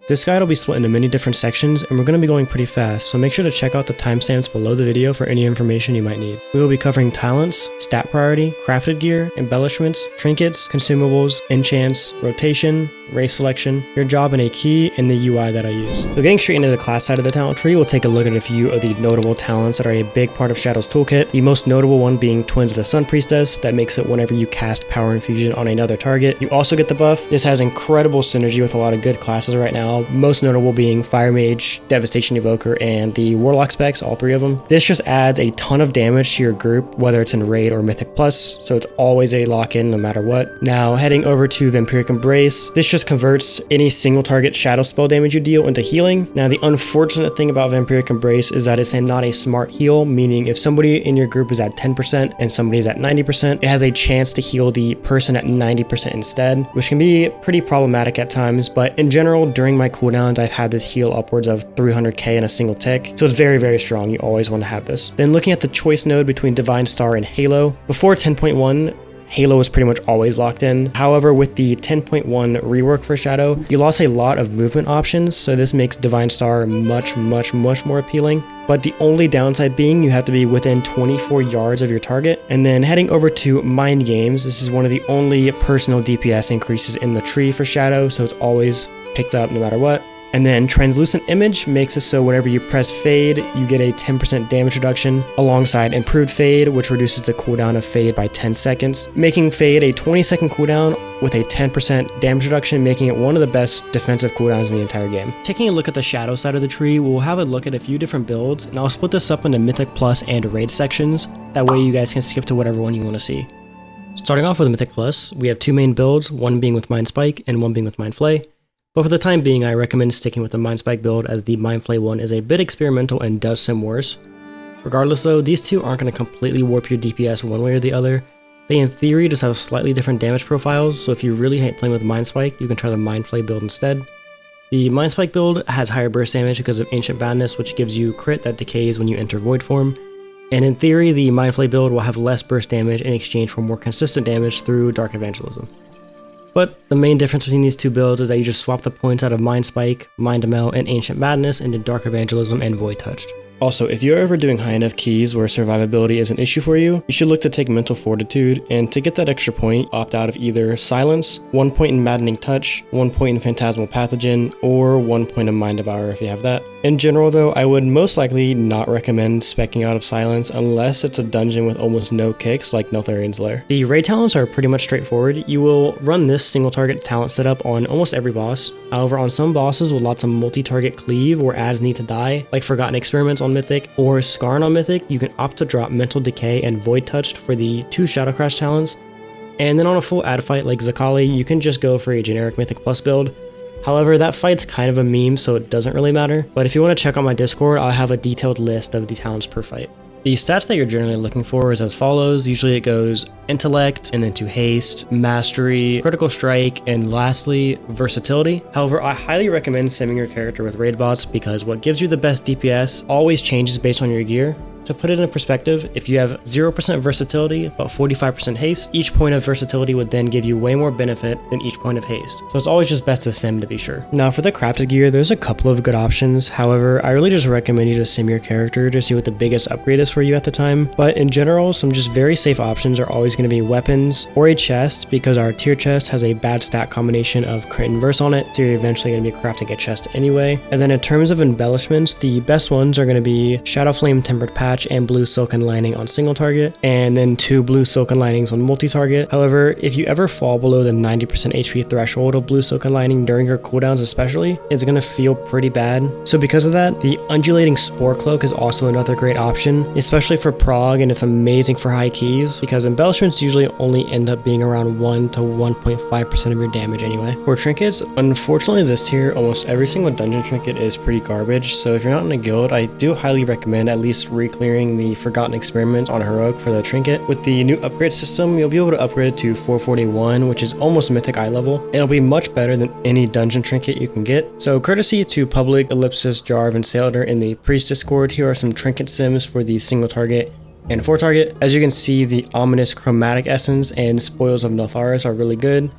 This guide will be split into many different sections, and we're going to be going pretty fast, so make sure to check out the timestamps below the video for any information you might need. We will be covering talents, stat priority, crafted gear, embellishments, trinkets, consumables, enchants, rotation, race selection, your job, and a key in the UI that I use. So getting straight into the class side of the talent tree, we'll take a look at a few of the notable talents that are a big part of Shadow's toolkit. The most notable one being Twins of the Sun Priestess, that makes it whenever you cast Power Infusion on another target. You also get the buff. This has incredible synergy with a lot of good classes right now, most notable being Fire Mage, Devastation Evoker, and the Warlock specs, all three of them. This just adds a ton of damage to your group, whether it's in Raid or Mythic Plus, so it's always a lock-in no matter what. Now, heading over to Vampiric Embrace, this just converts any single target shadow spell damage you deal into healing. Now, the unfortunate thing about Vampiric Embrace is that it's not a smart heal, meaning if somebody in your group is at 10% and somebody is at 90%, it has a chance to heal the person at 90% instead, which can be pretty problematic at times, but in general, during my cooldowns, I've had this heal upwards of 300k in a single tick, so it's very, very strong. You always want to have this. Then looking at the choice node between Divine Star and Halo, before 10.1, Halo was pretty much always locked in. However, with the 10.1 rework for Shadow, you lost a lot of movement options, so this makes Divine Star much more appealing. But the only downside being you have to be within 24 yards of your target. And then heading over to Mind Games, this is one of the only personal DPS increases in the tree for Shadow, so it's always picked up no matter what. And then Translucent Image makes it so whenever you press Fade, you get a 10% damage reduction, alongside Improved Fade, which reduces the cooldown of Fade by 10 seconds, making Fade a 20-second cooldown with a 10% damage reduction, making it one of the best defensive cooldowns in the entire game. Taking a look at the Shadow side of the tree, we'll have a look at a few different builds, and I'll split this up into Mythic Plus and Raid sections. That way you guys can skip to whatever one you want to see. Starting off with Mythic Plus, we have two main builds, one being with Mind Spike and one being with Mind Flay. But for the time being, I recommend sticking with the Mind Spike build, as the Mind Flay one is a bit experimental and does sim worse. Regardless though, these two aren't going to completely warp your DPS one way or the other. They in theory just have slightly different damage profiles, so if you really hate playing with Mind Spike, you can try the Mind Flay build instead. The Mind Spike build has higher burst damage because of Ancient Madness, which gives you crit that decays when you enter Void form. And in theory, the Mind Flay build will have less burst damage in exchange for more consistent damage through Dark Evangelism. But the main difference between these two builds is that you just swap the points out of Mind Spike, Mind Melt, and Ancient Madness into Dark Evangelism and Void Touched. Also, if you're ever doing high enough keys where survivability is an issue for you, you should look to take Mental Fortitude, and to get that extra point, opt out of either Silence, 1 point in Maddening Touch, 1 point in Phantasmal Pathogen, or 1 point in Mind Devourer if you have that. In general though, I would most likely not recommend speccing out of Silence unless it's a dungeon with almost no kicks like Neltharian's Lair. The raid talents are pretty much straightforward. You will run this single target talent setup on almost every boss. However, on some bosses with lots of multi-target cleave or ads need to die, like Forgotten Experiments on Mythic or Skarn on Mythic, you can opt to drop Mental Decay and Void Touched for the 2 Shadow Crash talents. And then on a full ad fight like Zakali, you can just go for a generic Mythic Plus build. However, that fight's kind of a meme, so it doesn't really matter. But if you want to check out my Discord, I'll have a detailed list of the talents per fight. The stats that you're generally looking for is as follows. Usually it goes Intellect, and then to Haste, Mastery, Critical Strike, and lastly, Versatility. However, I highly recommend simming your character with raid bots because what gives you the best DPS always changes based on your gear. To put it in perspective, if you have 0% versatility but 45% haste, each point of versatility would then give you way more benefit than each point of haste. So it's always just best to sim to be sure. Now for the crafted gear, there's a couple of good options. However, I really just recommend you to sim your character to see what the biggest upgrade is for you at the time. But in general, some just very safe options are always going to be weapons or a chest, because our tier chest has a bad stat combination of crit and verse on it, so you're eventually going to be crafting a chest anyway. And then in terms of embellishments, the best ones are going to be Shadow Flame Tempered Patch and Blue Silken Lining on single target, and then 2 Blue Silken Linings on multi-target. However, if you ever fall below the 90% HP threshold of Blue Silken Lining during your cooldowns especially, it's going to feel pretty bad. So because of that, the Undulating Spore Cloak is also another great option, especially for prog, and it's amazing for high keys, because embellishments usually only end up being around 1 to 1.5% of your damage anyway. For trinkets, unfortunately this tier, almost every single dungeon trinket is pretty garbage, so if you're not in a guild, I do highly recommend at least re-clearing the Forgotten Experiment on Heroic for the trinket. With the new upgrade system, you'll be able to upgrade it to 441, which is almost mythic eye level, and it'll be much better than any dungeon trinket you can get. So courtesy to Public, Ellipsis, Jarv, and Sailor in the Priest Discord, here are some trinket sims for the single target and 4 target. As you can see, the Ominous Chromatic Essence and Spoils of Notharis are really good.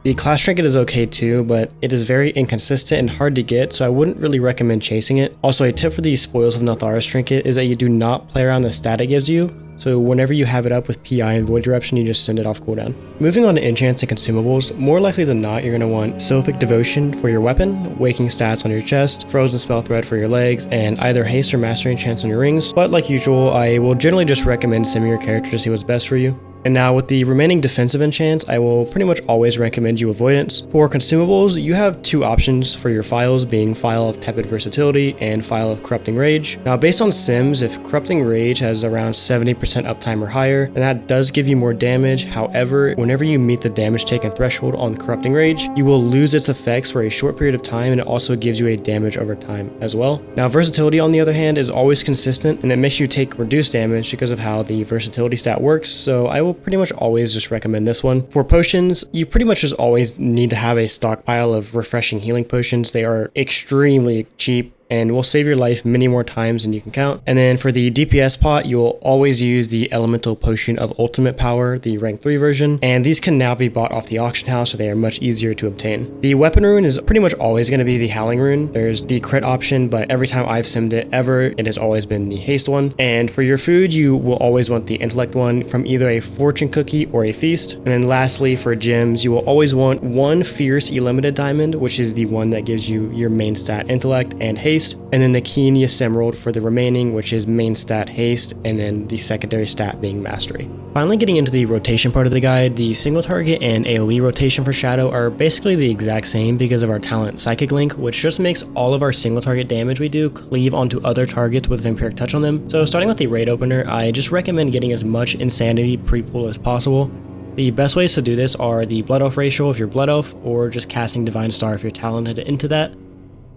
The class trinket is okay too, but it is very inconsistent and hard to get, so I wouldn't really recommend chasing it. Also, a tip for the Spoils of Natharis trinket is that you do not play around the stat it gives you, so whenever you have it up with PI and Void Eruption, you just send it off cooldown. Moving on to enchants and consumables, more likely than not, you're going to want Sophic Devotion for your weapon, Waking Stats on your chest, Frozen Spell Thread for your legs, and either Haste or Mastery Enchants on your rings. But like usual, I will generally just recommend simming your character to see what's best for you. And now with the remaining defensive enchants, I will pretty much always recommend you Avoidance. For consumables, you have two options for your files, being File of Tepid Versatility and File of Corrupting Rage. Now based on sims, if Corrupting Rage has around 70% uptime or higher, then that does give you more damage. However, whenever you meet the damage taken threshold on Corrupting Rage, you will lose its effects for a short period of time, and it also gives you a damage over time as well. Now Versatility on the other hand is always consistent, and it makes you take reduced damage because of how the Versatility stat works, so I will pretty much always just recommend this one. For potions, you pretty much just always need to have a stockpile of refreshing healing potions. They are extremely cheap and will save your life many more times than you can count. And then for the DPS pot, you will always use the Elemental Potion of Ultimate Power, the rank 3 version, and these can now be bought off the auction house, so they are much easier to obtain. The weapon rune is pretty much always going to be the Howling rune. There's the crit option, but every time I've simmed it ever, it has always been the haste one. And for your food, you will always want the intellect one from either a fortune cookie or a feast. And then lastly, for gems, you will always want one fierce Illimited diamond, which is the one that gives you your main stat intellect and haste, and then the Keenius Emerald for the remaining, which is main stat haste, and then the secondary stat being mastery. Finally, getting into the rotation part of the guide, the single target and AoE rotation for Shadow are basically the exact same because of our talent Psychic Link, which just makes all of our single target damage we do cleave onto other targets with Vampiric Touch on them. So starting with the raid opener, I just recommend getting as much Insanity pre-pull as possible. The best ways to do this are the Blood Elf ratio if you're Blood Elf, or just casting Divine Star if you're talented into that.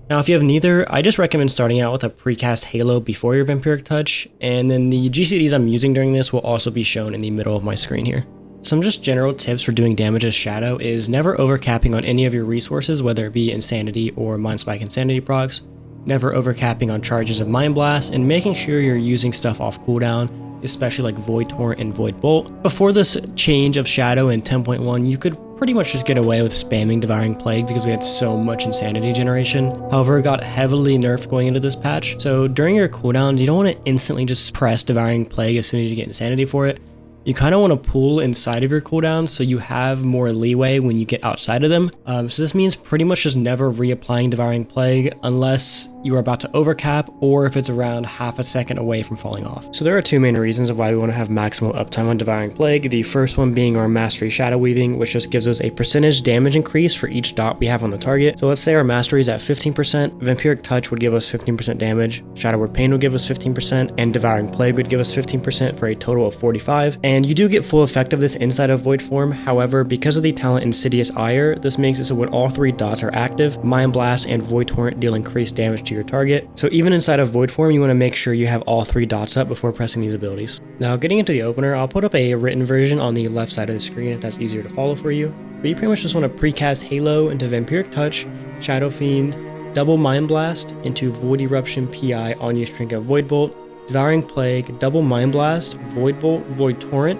Now if you have neither, I just recommend starting out with a precast Halo before your Vampiric Touch, and then the GCDs I'm using during this will also be shown in the middle of my screen here. Some just general tips for doing damage as Shadow is never overcapping on any of your resources, whether it be Insanity or Mind Spike Insanity procs, never overcapping on charges of Mind Blast, and making sure you're using stuff off cooldown, especially like Void Torrent and Void Bolt. Before this change of Shadow in 10.1, you could pretty much just get away with spamming Devouring Plague because we had so much Insanity generation. However, it got heavily nerfed going into this patch, so during your cooldowns, you don't want to instantly just press Devouring Plague as soon as you get Insanity for it. You kind of want to pull inside of your cooldowns so you have more leeway when you get outside of them. So this means pretty much just never reapplying Devouring Plague unless you are about to overcap or if it's around half a second away from falling off. So there are two main reasons of why we want to have maximum uptime on Devouring Plague. The first one being our Mastery Shadow Weaving, which just gives us a percentage damage increase for each dot we have on the target. So let's say our Mastery is at 15%, Vampiric Touch would give us 15% damage, Shadow Word Pain would give us 15%, and Devouring Plague would give us 15% for a total of 45%. And you do get full effect of this inside of Void form. However, because of the talent Insidious Ire, this makes it so when all three dots are active, Mind Blast and Void Torrent deal increased damage to your target. So even inside of Void form, you want to make sure you have all three dots up before pressing these abilities. Now getting into the opener, I'll put up a written version on the left side of the screen if that's easier to follow for you. But you pretty much just want to precast Halo into Vampiric Touch, Shadow Fiend, double Mind Blast into Void Eruption PI on use Trinket Void Bolt, Devouring Plague, double Mind Blast, Void Bolt, Void Torrent.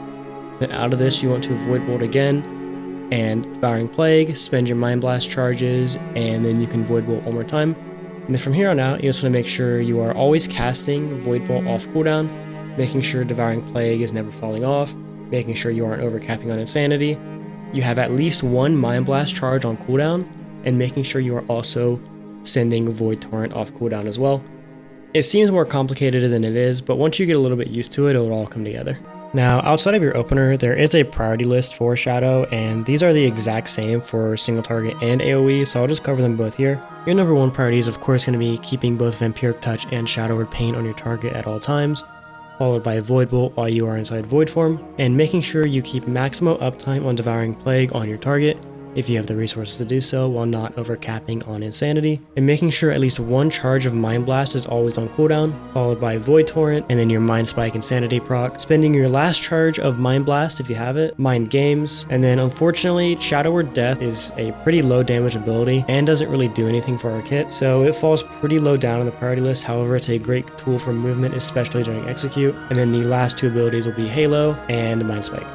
Then out of this you want to Void Bolt again and Devouring Plague, spend your Mind Blast charges, and then you can Void Bolt one more time. And then from here on out, you just want to make sure you are always casting Void Bolt off cooldown, making sure Devouring Plague is never falling off, making sure you aren't overcapping on Insanity, you have at least one Mind Blast charge on cooldown, and making sure you are also sending Void Torrent off cooldown as well. It seems more complicated than it is, but once you get a little bit used to it, it'll all come together. Now, outside of your opener, there is a priority list for Shadow, and these are the exact same for single target and AoE, so I'll just cover them both here. Your number one priority is of course going to be keeping both Vampiric Touch and Shadow Word Pain on your target at all times, followed by Void Bolt while you are inside Void form, and making sure you keep maximum uptime on Devouring Plague on your target, if you have the resources to do so while not overcapping on Insanity, and making sure at least one charge of Mind Blast is always on cooldown, followed by Void Torrent, and then your Mind Spike Insanity proc, spending your last charge of Mind Blast if you have it, Mind Games, and then unfortunately Shadow Word Death is a pretty low damage ability and doesn't really do anything for our kit, so it falls pretty low down on the priority list. However, it's a great tool for movement, especially during execute. And then the last two abilities will be Halo and Mind Spike.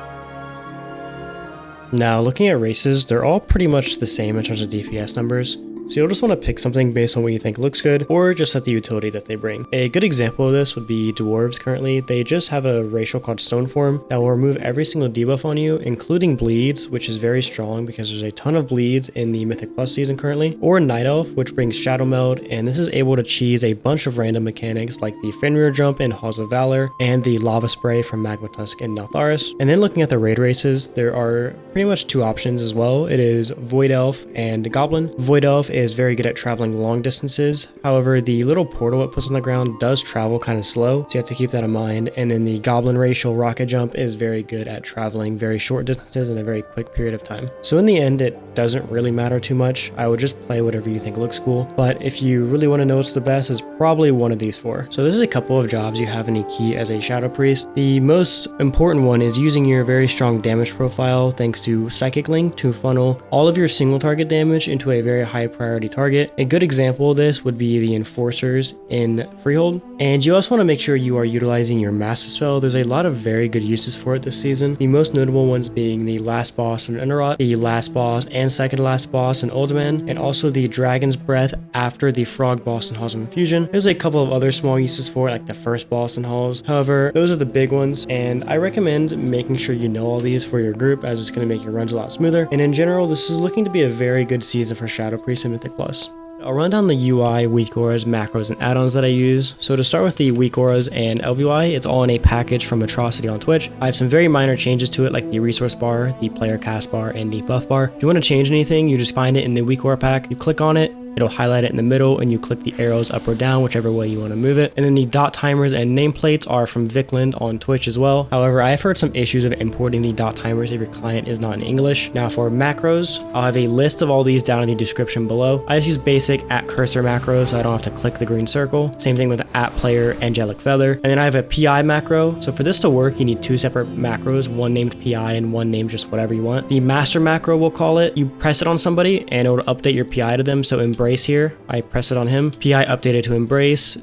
Now looking at races, they're all pretty much the same in terms of DPS numbers. So you'll just want to pick something based on what you think looks good, or just at the utility that they bring. A good example of this would be dwarves currently. They just have a racial called Stoneform that will remove every single debuff on you, including bleeds, which is very strong because there's a ton of bleeds in the Mythic Plus season currently, or Night Elf, which brings Shadow Meld, and this is able to cheese a bunch of random mechanics like the Fenrir Jump in Halls of Valor, and the Lava Spray from Magma Tusk in Neltharis. And then looking at the raid races, there are pretty much two options as well. It is Void Elf and Goblin. Void Elf is very good at traveling long distances. However, the little portal it puts on the ground does travel kind of slow, so you have to keep that in mind. And then the Goblin racial Rocket Jump is very good at traveling very short distances in a very quick period of time. So in the end, it doesn't really matter too much. I would just play whatever you think looks cool. But if you really want to know what's the best, it's probably one of these four. So this is a couple of jobs you have any key as a Shadow Priest. The most important one is using your very strong damage profile thanks to Psychic Link to funnel all of your single target damage into a very high priority target. A good example of this would be the Enforcers in Freehold. And you also want to make sure you are utilizing your Master Spell. There's a lot of very good uses for it this season. The most notable ones being the last boss in Underrot, the last boss and second last boss in Uldaman, and also the Dragon's Breath after the Frog boss in Halls of Infusion. There's a couple of other small uses for it, like the first boss in Halls. However, those are the big ones, and I recommend making sure you know all these for your group, as it's going to make your runs a lot smoother. And in general, this is looking to be a very good season for Shadow Priest and Mythic Plus. I'll run down the UI, weak auras, macros, and add-ons that I use. So to start with the weak auras and LVUI, it's all in a package from Atrocity on Twitch. I have some very minor changes to it, like the resource bar, the player cast bar, and the buff bar. If you want to change anything, you just find it in the weak aura pack, you click on it, it'll highlight it in the middle, and you click the arrows up or down, whichever way you want to move it. And then the dot timers and nameplates are from Vikland on Twitch as well. However, I've heard some issues of importing the dot timers if your client is not in English. Now for macros, I'll have a list of all these down in the description below. I just use basic @cursor macros, so I don't have to click the green circle. Same thing with @player angelic feather. And then I have a PI macro. So for this to work, you need two separate macros, one named PI and one named just whatever you want. The master macro, we'll call it. You press it on somebody and it will update your PI to them. So Embrace here, I press it on him. PI updated to Embrace.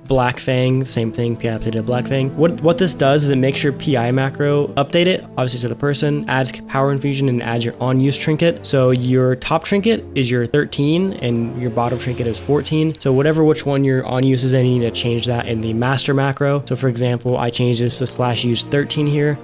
Black Fang, same thing, PI updated to Black Fang. What this does is it makes your PI macro update it, obviously to the person, adds power infusion, and adds your on-use trinket. So your top trinket is your 13 and your bottom trinket is 14. So which one your on-use is in, you need to change that in the master macro. So for example, I changed this to /use 13 here.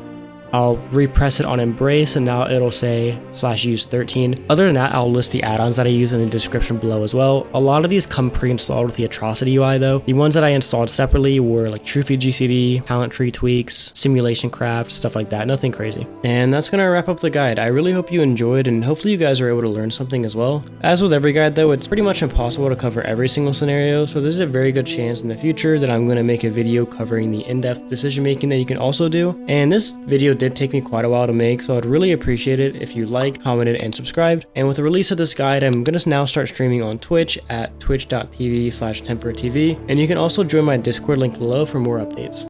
I'll repress it on Embrace and now it'll say /use 13. Other than that, I'll list the add-ons that I use in the description below as well. A lot of these come pre-installed with the Atrocity UI though. The ones that I installed separately were like Trophy GCD, Talent Tree tweaks, Simulation Craft, stuff like that, nothing crazy. And that's gonna wrap up the guide. I really hope you enjoyed and hopefully you guys were able to learn something as well. As with every guide though, it's pretty much impossible to cover every single scenario, so there's a very good chance in the future that I'm gonna make a video covering the in-depth decision making that you can also do. And this video did take me quite a while to make, so I'd really appreciate it if you liked, commented, and subscribed. And with the release of this guide, I'm gonna now start streaming on Twitch at twitch.tv/temperatv, and you can also join my Discord link below for more updates.